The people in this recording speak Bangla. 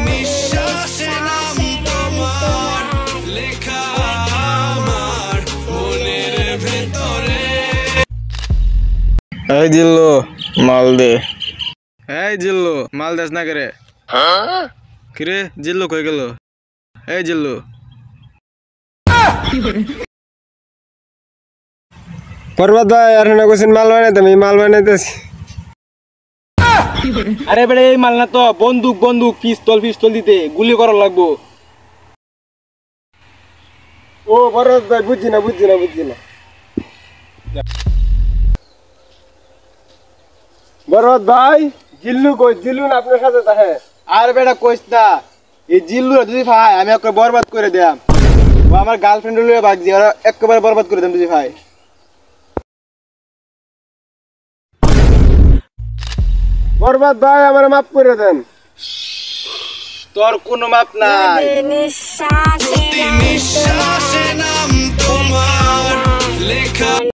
নিঃশ্বাসে নাম তোমার লেখা আমার মনের ভেতরে। এই জিল্লু মাল দে। এই জিল্লু মাল দেস না করে কিরে? জিল্লু কই গেল? এই জিল্লু পর্বত ভাই আর না কোসিন মাল বানাইতাম, এই মাল বানাইতেছি। আরে বেড়ে এই মাল না তো, বন্দুক বন্দুক পিস্তল পিস্তল দিতে গুলি করা লাগবো। ও পর্বত ভাই বুঝছি না পর্বত ভাই জিল্লু কই? জিল্লু না আপনার সাথে থাকে? আর বেটা কইস না, এই জিল্লু যদি ভাই আমি ওকে বরবাদ করে দিলাম। ও আমার গার্লফ্রেন্ড লইয়া ভাগছি, ওরা একেবারে বরবাদ করে দিলাম যদি ভাই। পর্বত ভাই আমার মাফ করে দেন। তোর কোনো মাপ নাই। নিঃশ্বাসে